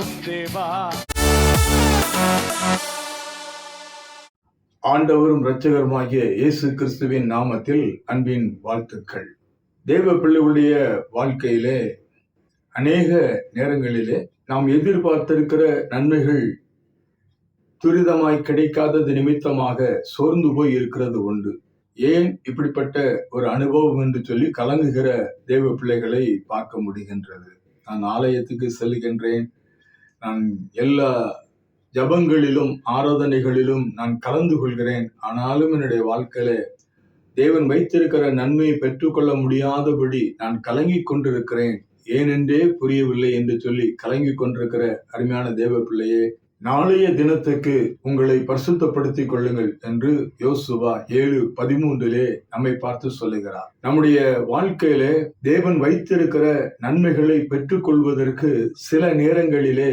நடத்தும் தேவா. ஆண்டவரும் இரட்சகருமாகிய இயேசு கிறிஸ்துவின் நாமத்தில் அன்பின் வாழ்த்துக்கள். தேவ பிள்ளைகளுடைய வாழ்க்கையிலே அநேக நேரங்களிலே நாம் எதிர்பார்த்திருக்கிற நன்மைகள் துரிதமாய் கிடைக்காதது நிமித்தமாக சோர்ந்து போய் இருக்கிறது உண்டு. ஏன் இப்படிப்பட்ட ஒரு அனுபவம் என்று சொல்லி கலங்குகிற தேவ பிள்ளைகளை பார்க்க முடிகின்றது. நான் ஆலயத்துக்கு செல்கின்றேன், நான் எல்லா ஜபங்களிலும் ஆராதனைகளிலும் நான் கலந்து கொள்கிறேன். ஆனாலும் என்னுடைய வாழ்க்கையில தேவன் வைத்திருக்கிற நன்மையை பெற்றுக்கொள்ள முடியாதபடி நான் கலங்கி கொண்டிருக்கிறேன், ஏனென்றே புரியவில்லை என்று சொல்லி கலங்கி கொண்டிருக்கிற அருமையான தேவ பிள்ளையே, நாளைய தினத்துக்கு உங்களை பரிசுத்தப்படுத்திக் கொள்ளுங்கள் என்று யோசுவா 7:13 நம்மை பார்த்து சொல்லுகிறார். நம்முடைய வாழ்க்கையிலே தேவன் வைத்திருக்கிற நன்மைகளை பெற்றுக்கொள்வதற்கு சில நேரங்களிலே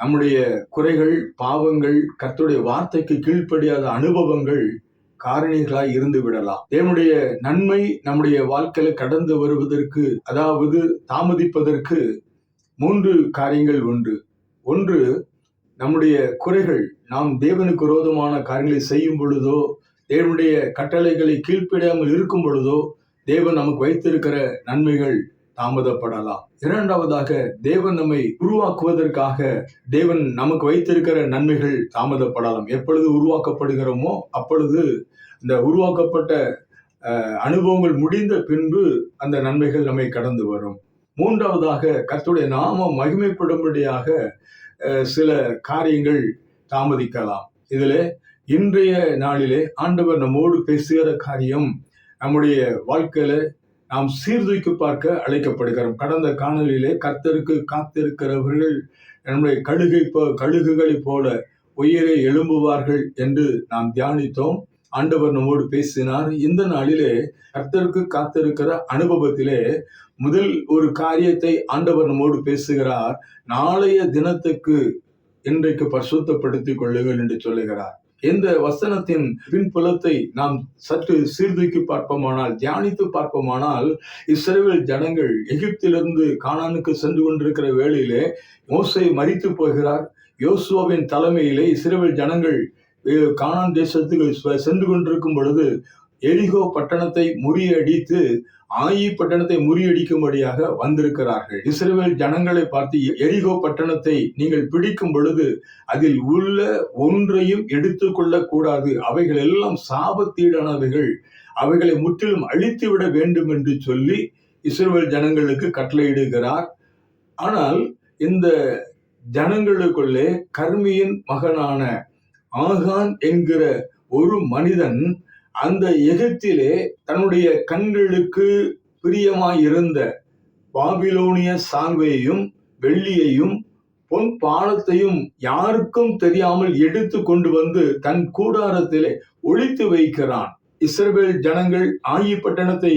நம்முடைய குறைகள், பாவங்கள், கர்த்தருடைய வார்த்தைக்கு கீழ்ப்படியாத அனுபவங்கள் காரணிகளாய் இருந்து விடலாம். தேவனுடைய நன்மை நம்முடைய வாழ்க்கையில கடந்து வருவதற்கு, அதாவது தாமதிப்பதற்கு 3 காரியங்கள் உண்டு. ஒன்று, நம்முடைய குறைகள். நாம் தேவனுக்கு விரோதமான காரியங்களை செய்யும் பொழுதோ, தேவனுடைய கட்டளைகளை கீழ்ப்படியாமல் இருக்கும் பொழுதோ தேவன் நமக்கு வைத்திருக்கிற நன்மைகள் தாமதப்படலாம். இரண்டாவதாக, தேவன் நம்மை உருவாக்குவதற்காக தேவன் நமக்கு வைத்திருக்கிற நன்மைகள் தாமதப்படலாம். எப்பொழுது உருவாக்கப்படுகிறோமோ அப்பொழுது இந்த உருவாக்கப்பட்ட அனுபவங்கள் முடிந்த பின்பு அந்த நன்மைகள் நம்மை கடந்து வரும். மூன்றாவதாக, கர்த்தருடைய நாமம் மகிமைப்படும்படியாக சில காரியங்கள் தாமதிக்கலாம். இதுல இன்றைய நாளிலே ஆண்டவர் நம்மோடு பேசுகிற காரியம், நம்முடைய வாழ்க்கையில நாம் சீர்தூக்கி பார்க்க அழைக்கப்படுகிறோம். கடந்த காணொளியிலே கர்த்தருக்கு காத்திருக்கிறவர்கள் நம்முடைய கழுகுகளைப் போல உயரே எழும்புவார்கள் என்று நாம் தியானித்தோம். ஆண்டவர் நம்மோடு பேசினார். இந்த நாளிலே கர்த்தருக்கு காத்திருக்கிற அனுபவத்திலே முதல் ஒரு காரியத்தை ஆண்டவர் நம்மோடு பேசுகிறார். நாளைய தினத்துக்கு இன்றைக்கு பரிசுத்தப்படுத்திக் கொள்ளுங்கள் என்று சொல்லுகிறார். இந்த வசனத்தின் பின்புலத்தை நாம் சற்று சீர்தூக்கி பார்ப்போமானால், தியானித்து பார்ப்போமானால், இஸ்ரவேல் ஜனங்கள் எகிப்திலிருந்து கானானுக்கு சென்று கொண்டிருக்கிற வேளையிலே மோசே மரித்து போகிறார். யோசுவாவின் தலைமையிலே இஸ்ரவேல் ஜனங்கள் கானான் தேசத்துக்கு சென்று கொண்டிருக்கும் பொழுது எரிகோ பட்டணத்தை முறியடித்து ஆயி பட்டணத்தை முறியடிக்கும்படியாக வந்திருக்கிறார்கள். இஸ்ரவேல் ஜனங்களை பார்த்து, எரிகோ பட்டணத்தை நீங்கள் பிடிக்கும் பொழுது அதில் உள்ள ஒன்றையும் எடுத்துக்கொள்ள கூடாது, அவைகள் எல்லாம் சாபத்தீடானவைகள், அவைகளை முற்றிலும் அழித்துவிட வேண்டும் என்று சொல்லி இஸ்ரவேல் ஜனங்களுக்கு கட்டளையிடுகிறார். ஆனால் இந்த ஜனங்களுக்குள்ளே கர்மியின் மகனான ஆகான் என்கிற ஒரு மனிதன் அந்த எகிப்திலே தன்னுடைய கண்களுக்கு பிரியமாயிருந்த பாபிலோனிய சால்வையையும் வெள்ளியையும் பொன் பாலத்தையும் யாருக்கும் தெரியாமல் எடுத்து கொண்டு வந்து தன் கூடாரத்திலே ஒளித்து வைக்கிறான். இஸ்ரவேல் ஜனங்கள் ஆயி பட்டணத்தை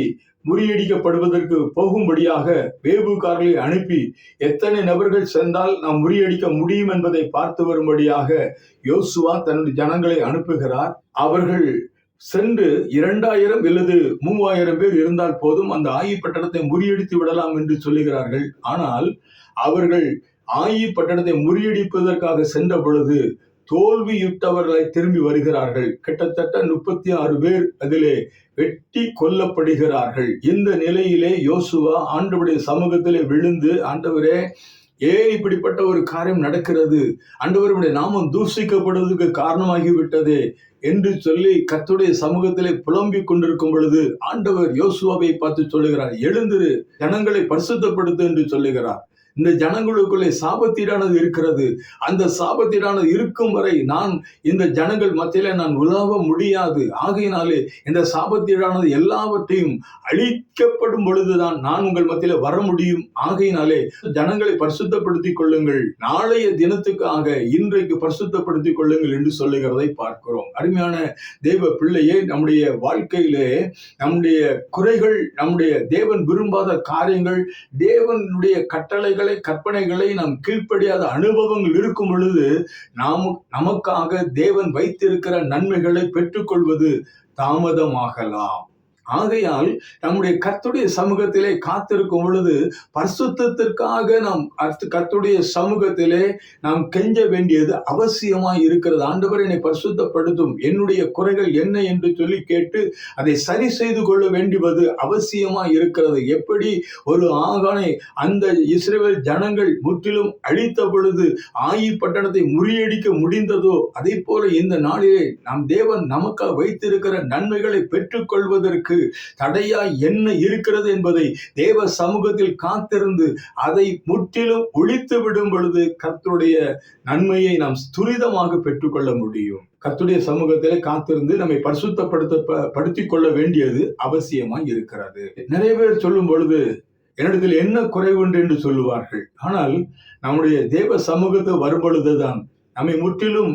முறியடிக்கப்படுவதற்கு போகும்படியாக வேவுகாரர்களை அனுப்பி எத்தனை நபர்கள் சென்றால் நாம் முறியடிக்க முடியும் என்பதை பார்த்து வரும்படியாக யோசுவா தன்னுடைய ஜனங்களை அனுப்புகிறார். அவர்கள் சென்று 2000 அல்லது 3000 பேர் இருந்தால் போதும், அந்த ஆயி பட்டணத்தை முறியடித்து விடலாம் என்று சொல்லுகிறார்கள். ஆனால் அவர்கள் ஆயி பட்டணத்தை முறியடிப்பதற்காக சென்ற பொழுது தோல்வியுற்றவர்களை திரும்பி வருகிறார்கள். கிட்டத்தட்ட 36 பேர் அதிலே வெட்டி கொல்லப்படுகிறார்கள். இந்த நிலையிலே யோசுவா ஆண்டவருடைய சமூகத்திலே விழுந்து, ஆண்டவரே, ஏன் இப்படிப்பட்ட ஒரு காரியம் நடக்கிறது, ஆண்டவருடைய நாமம் தூஷிக்கப்படுவதற்கு காரணமாகிவிட்டதே என்று சொல்லி கர்த்தருடைய சமூகத்திலே புலம்பிக் கொண்டிருக்கும் பொழுது ஆண்டவர் யோசுவாவை பார்த்து சொல்லுகிறார், எழுந்திரு, ஜனங்களை பரிசுத்தப்படுத்து என்று சொல்லுகிறார். இந்த ஜனங்களுக்குள்ளே சாபத்தீடானது இருக்கிறது. அந்த சாபத்தீடானது இருக்கும் வரை நான் இந்த ஜனங்கள் மத்தியிலே நான் உலாவ முடியாது. ஆகையினாலே இந்த சாபத்தீடானது எல்லாவற்றையும் அழிக்கப்படும் பொழுதுதான் நான் உங்கள் மத்தியிலே வர முடியும். ஆகையினாலே ஜனங்களை பரிசுத்தப்படுத்திக் கொள்ளுங்கள், நாளைய தினத்துக்காக இன்றைக்கு பரிசுத்தப்படுத்திக் கொள்ளுங்கள் என்று சொல்லுகிறதை பார்க்கிறோம். அருமையான தேவ பிள்ளையே, நம்முடைய வாழ்க்கையிலே நம்முடைய குறைகள், நம்முடைய தேவன் விரும்பாத காரியங்கள், தேவனுடைய கட்டளைகளை, கற்பனைகளை நாம் கீழ்ப்படியாத அனுபவங்கள் இருக்கும் பொழுது நமக்காக தேவன் வைத்திருக்கிற நன்மைகளை பெற்றுக்கொள்வது தாமதமாகலாம். ஆகையால் நம்முடைய கர்த்தருடைய சமூகத்திலே காத்திருக்கும் பொழுது பரிசுத்தத்திற்காக நாம் கர்த்தருடைய சமூகத்திலே நாம் கெஞ்ச வேண்டியது அவசியமாய் இருக்கிறது. ஆண்டவர் என்னை பரிசுத்தப்படுத்தும், என்னுடைய குறைகள் என்ன என்று சொல்லி கேட்டு அதை சரி செய்து கொள்ள வேண்டுவது அவசியமாய் இருக்கிறது. எப்படி ஒரு ஆகானை அந்த இஸ்ரவேல் ஜனங்கள் முற்றிலும் அழித்த பொழுது ஆயி பட்டணத்தை முறியடிக்க முடிந்ததோ, அதே போல இந்த நாளிலே நாம் தேவன் நமக்காக வைத்திருக்கிற நன்மைகளை பெற்றுக் கொள்வதற்கு தடையாய் என்ன இருக்கிறது என்பதை தேவ சமூகத்தில் காத்திருந்து அதை முற்றிலும் ஒழித்து விடும் பொழுது கர்த்தருடைய நன்மையை நாம் துரிதமாக பெற்றுக்கொள்ள முடியும். கர்த்தருடைய சமூகத்திலே காத்திருந்து நம்மை படுத்திக் கொள்ள வேண்டியது அவசியமாய் இருக்கிறது. நிறைய பேர் சொல்லும் பொழுது என்னிடத்தில் என்ன குறைவு என்று சொல்லுவார்கள். ஆனால் நம்முடைய தேவ சமூகத்தை வரும் பொழுதுதான் நம்மை முற்றிலும்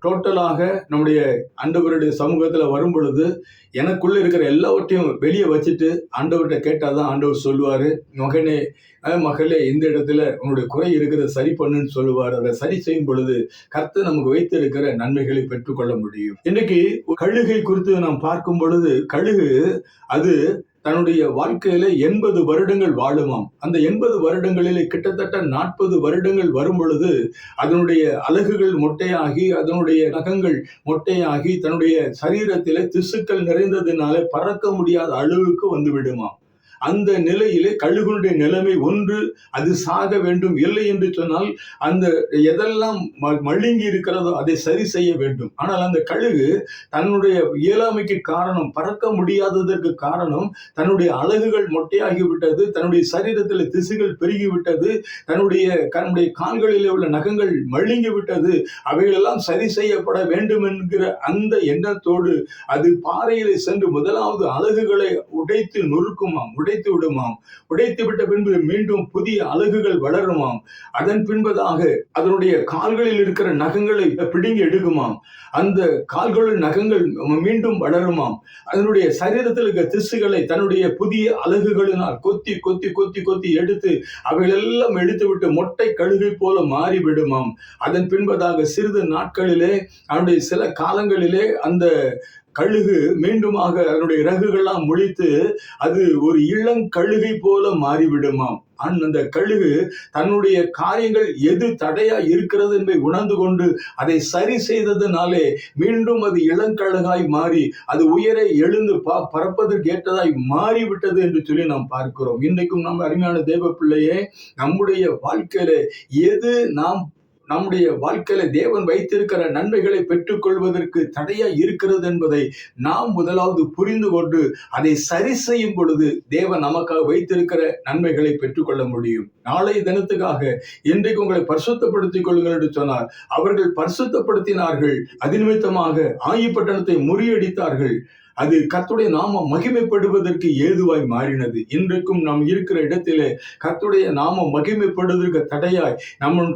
டோட்டலாக நம்முடைய ஆண்டவருடைய சமூகத்துல வரும் பொழுது எனக்குள்ள இருக்கிற எல்லாவற்றையும் வெளியே வச்சுட்டு ஆண்டவர்கிட்ட கேட்டாதான் ஆண்டவர் சொல்லுவாரு, மகளே இந்த இடத்துல உன்னுடைய குறை இருக்கிறத சரி பண்ணுன்னு சொல்லுவார். அதை சரி செய்யும் பொழுது கர்த்தர் நமக்கு வைத்திருக்கிற நன்மைகளை பெற்றுக்கொள்ள முடியும். இன்னைக்கு கழுகை குறித்து நாம் பார்க்கும் பொழுது, கழுகு அது தன்னுடைய வாழ்க்கையில 80 வருடங்கள் வாழுமாம். அந்த 80 வருடங்களிலே கிட்டத்தட்ட 40 வருடங்கள் வரும் பொழுது அதனுடைய அலகுகள் மொட்டையாகி, அதனுடைய நகங்கள் மொட்டையாகி, தன்னுடைய சரீரத்திலே திசுக்கள் நிறைந்ததினாலே பறக்க முடியாத அளவுக்கு வந்து விடுமாம். அந்த நிலையிலே கழுகுடைய நிலைமை ஒன்று, அது சாக வேண்டும். இல்லை என்று சொன்னால் அந்த எதெல்லாம் மழுங்கி இருக்கிறதோ அதை சரி செய்ய வேண்டும். ஆனால் அந்த கழுகு தன்னுடைய இயலாமைக்கு காரணம், பறக்க முடியாததற்கு காரணம் தன்னுடைய அலகுகள் மொட்டையாகிவிட்டது, தன்னுடைய சரீரத்தில் திசுகள் பெருகிவிட்டது, தன்னுடைய கால்களிலே உள்ள நகங்கள் மழுங்கி விட்டது. அவைகளெல்லாம் சரி செய்யப்பட வேண்டும் என்கிற அந்த எண்ணத்தோடு அது பாறையிலே சென்று முதலாவது அலகுகளை உடைத்து நொறுக்குமாம், உடைத்து விடுமாம். உடைத்து விட்ட பின்பு மீண்டும் புதிய அலகுகள் வளருமாம். அதன் பின்பதாக அதனுடைய கால்களில் இருக்கிற நகங்களை பிடுங்கி எடுக்குமாம். அந்த கால்களின் நகங்கள் மீண்டும் வளருமாம். அதனுடைய சரீரத்தில் இருக்கிற திசுகளை தன்னுடைய புதிய அலகுகளினால் கொத்தி கொத்தி கொத்தி கொத்தி எடுத்து அவைகளெல்லாம் எடுத்துவிட்டு மொட்டை கழுகை போல மாறிவிடுமாம். அதன் பின்பதாக சிறிது நாட்களிலே, அவனுடைய சில காலங்களிலே அந்த கழுகு மீண்டுமாக அதனுடைய இறகுகள்லாம் முழித்து அது ஒரு இளங்கழுகை போல மாறிவிடுமாம். அந்த கழுகு தன்னுடைய காரியங்கள் எது தடையா இருக்கிறது என்பதை உணர்ந்து கொண்டு அதை சரி செய்ததுனாலே மீண்டும் அது இளங்கழுகாய் மாறி அது உயர எழுந்து பறப்பதற்கு ஏற்றதாய் மாறிவிட்டது என்று சொல்லி நாம் பார்க்கிறோம். இன்றைக்கும் நம்ம அருமையான தேவ பிள்ளையே, நம்முடைய வாழ்க்கையில தேவன் வைத்திருக்கிற நன்மைகளை பெற்றுக்கொள்வதற்கு தடையா இருக்கிறது என்பதை நாம் முதலாவது புரிந்து கொண்டு அதை சரி செய்யும் பொழுது தேவன் நமக்காக வைத்திருக்கிற நன்மைகளை பெற்றுக்கொள்ள முடியும். நாளைய தினத்துக்காக இன்றைக்கு உங்களை பரிசுத்தப்படுத்திக் கொள்ளுங்கள் என்று சொன்னார். அவர்கள் பரிசுத்தப்படுத்தினார்கள், அதிநிமித்தமாக ஆயி பட்டணத்தை முறியடித்தார்கள். அது கர்த்தருடைய நாமம் மகிமைப்படுவதற்கு ஏதுவாய் மாறினது. இன்றைக்கும் நாம் இருக்கிற இடத்திலே கர்த்தருடைய நாமம் மகிமைப்படுவதற்கு தடையாய்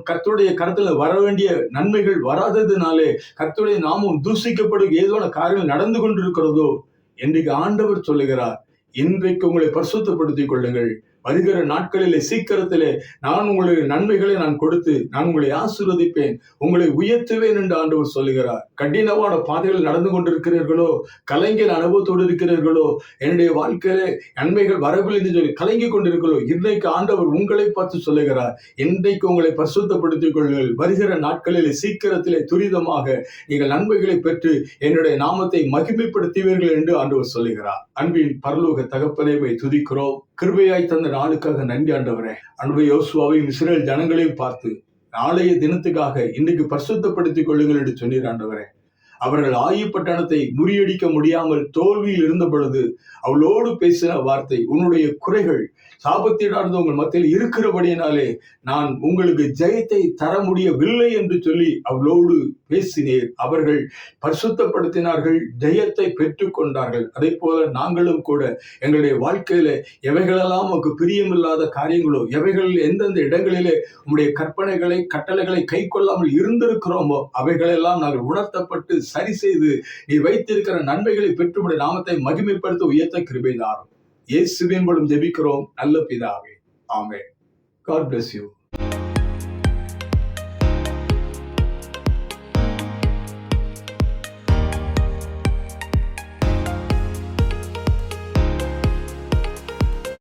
கர்த்தருடைய கருத்துல வர வேண்டிய நன்மைகள் வராததினாலே கர்த்தருடைய நாமம் தூசிக்கப்படும் ஏதுவான காரியங்கள் நடந்து கொண்டிருக்கிறதோ, இன்றைக்கு ஆண்டவர் சொல்லுகிறார், இன்றைக்கு உங்களை பரிசுத்தப்படுத்திக் கொள்ளுங்கள். வருகிற நாட்களிலே சீக்கிரத்திலே நான் உங்களுடைய நன்மைகளை நான் கொடுத்து நான் உங்களை ஆசீர்வதிப்பேன், உங்களை உயர்த்துவேன் என்று ஆண்டவர் சொல்லுகிறார். கடினமான பாதைகள் நடந்து கொண்டிருக்கிறீர்களோ, கலங்கிய அனுபவத்தோடு இருக்கிறீர்களோ, என்னுடைய வாழ்க்கையிலே நன்மைகள் வரவில்லை என்று சொல்லி கலங்கி கொண்டிருக்கிறோ, இன்றைக்கு ஆண்டவர் உங்களை பார்த்து சொல்லுகிறார், இன்றைக்கு உங்களை பரிசுத்தப்படுத்திக் கொள்ளுங்கள். வருகிற நாட்களிலே சீக்கிரத்திலே துரிதமாக நீங்கள் நன்மைகளை பெற்று என்னுடைய நாமத்தை மகிமைப்படுத்துவீர்கள் என்று ஆண்டவர் சொல்லுகிறார். அன்பின் பரலோக தகப்பனே, துதிக்கிறோம். கிருபையாய் தந்த நாளுக்காக நன்றி ஆண்டவரே. அன்பு யோசுவாவையும் இஸ்ரவேல் ஜனங்களையும் பார்த்து நாளைய தினத்துக்காக இன்றைக்கு பரிசுத்தப்படுத்திக் கொள்ளுங்கள் என்று சொன்னீர் ஆண்டவரே. அவர்கள் ஆயி பட்டணத்தை முறியடிக்க முடியாமல் தோல்வியில் இருந்த பொழுது அவளோடு பேசின வார்த்தை, உன்னுடைய குறைகள் சாபத்திடார்ந்து உங்கள் மத்தியில் இருக்கிறபடியினாலே நான் உங்களுக்கு ஜெயத்தை தர முடியவில்லை என்று சொல்லி அவளோடு பேசினேன். அவர்கள் பரிசுத்தப்படுத்தினார்கள், ஜெயத்தை பெற்றுக் கொண்டார்கள். அதே போல நாங்களும் கூட எங்களுடைய வாழ்க்கையில எவைகளெல்லாம் நமக்கு பிரியமில்லாத காரியங்களோ, எவைகளில் எந்தெந்த இடங்களிலே உங்களுடைய கற்பனைகளை கட்டளைகளை கை கொள்ளாமல் இருந்திருக்கிறோமோ அவைகளெல்லாம் நாங்கள் உணர்த்தப்பட்டு சரி செய்து நீ வைத்திருக்கிற நன்மைகளை பெற்று நாமத்தை மகிமைப்படுத்த உயர்த்த கிருபை தாரும். இயேசுவின் மூலம் ஜெபிக்கிறோம் நல்ல பிதாவே, ஆமென். God bless you.